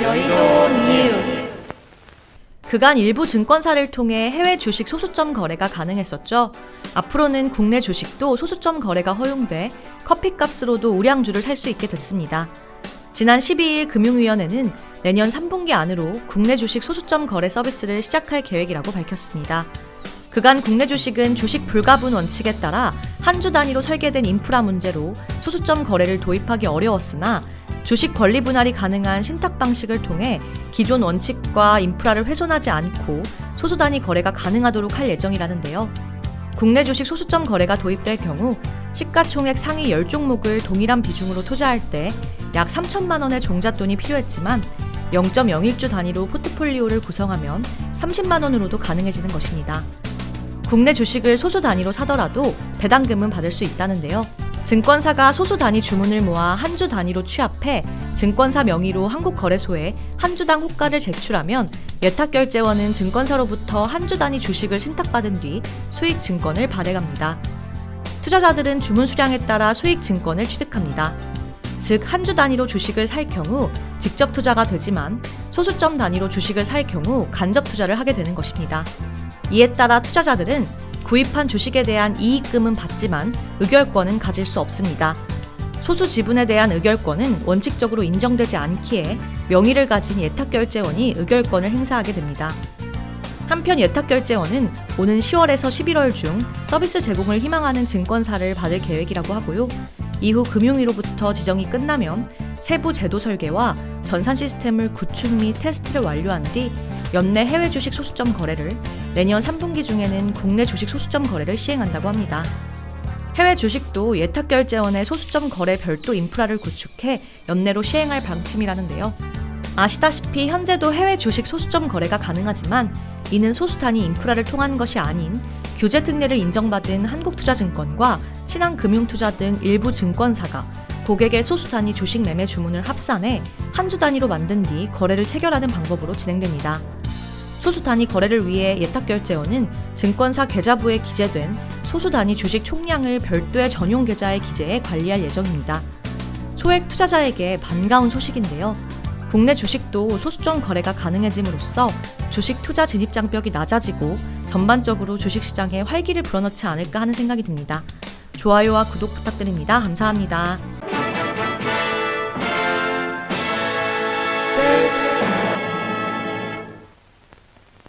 여의도 뉴스. 그간 일부 증권사를 통해 해외 주식 소수점 거래가 가능했었죠. 앞으로는 국내 주식도 소수점 거래가 허용돼 커피값으로도 우량주를 살 수 있게 됐습니다. 지난 12일 금융위원회는 내년 3분기 안으로 국내 주식 소수점 거래 서비스를 시작할 계획이라고 밝혔습니다. 그간 국내 주식은 주식 불가분 원칙에 따라 한 주 단위로 설계된 인프라 문제로 소수점 거래를 도입하기 어려웠으나 주식 권리 분할이 가능한 신탁 방식을 통해 기존 원칙과 인프라를 훼손하지 않고 소수 단위 거래가 가능하도록 할 예정이라는데요. 국내 주식 소수점 거래가 도입될 경우 시가총액 상위 10종목을 동일한 비중으로 투자할 때 약 3천만 원의 종잣돈이 필요했지만 0.01주 단위로 포트폴리오를 구성하면 30만 원으로도 가능해지는 것입니다. 국내 주식을 소수 단위로 사더라도 배당금은 받을 수 있다는데요. 증권사가 소수 단위 주문을 모아 한 주 단위로 취합해 증권사 명의로 한국거래소에 한 주당 호가를 제출하면 예탁결제원은 증권사로부터 한 주 단위 주식을 신탁받은 뒤 수익 증권을 발행합니다. 투자자들은 주문 수량에 따라 수익 증권을 취득합니다. 즉, 한 주 단위로 주식을 살 경우 직접 투자가 되지만 소수점 단위로 주식을 살 경우 간접 투자를 하게 되는 것입니다. 이에 따라 투자자들은 구입한 주식에 대한 이익금은 받지만 의결권은 가질 수 없습니다. 소수 지분에 대한 의결권은 원칙적으로 인정되지 않기에 명의를 가진 예탁결제원이 의결권을 행사하게 됩니다. 한편 예탁결제원은 오는 10월에서 11월 중 서비스 제공을 희망하는 증권사를 받을 계획이라고 하고요. 이후 금융위로부터 지정이 끝나면 세부 제도 설계와 전산 시스템을 구축 및 테스트를 완료한 뒤 연내 해외 주식 소수점 거래를, 내년 3분기 중에는 국내 주식 소수점 거래를 시행한다고 합니다. 해외 주식도 예탁결제원의 소수점 거래 별도 인프라를 구축해 연내로 시행할 방침이라는데요. 아시다시피 현재도 해외 주식 소수점 거래가 가능하지만 이는 소수 단위 인프라를 통한 것이 아닌 규제 특례를 인정받은 한국투자증권과 신한금융투자 등 일부 증권사가 고객의 소수 단위 주식 매매 주문을 합산해 한 주 단위로 만든 뒤 거래를 체결하는 방법으로 진행됩니다. 소수 단위 거래를 위해 예탁결제원은 증권사 계좌부에 기재된 소수 단위 주식 총량을 별도의 전용 계좌에 기재해 관리할 예정입니다. 소액 투자자에게 반가운 소식인데요. 국내 주식도 소수점 거래가 가능해짐으로써 주식 투자 진입 장벽이 낮아지고 전반적으로 주식시장에 활기를 불어넣지 않을까 하는 생각이 듭니다. 좋아요와 구독 부탁드립니다. 감사합니다.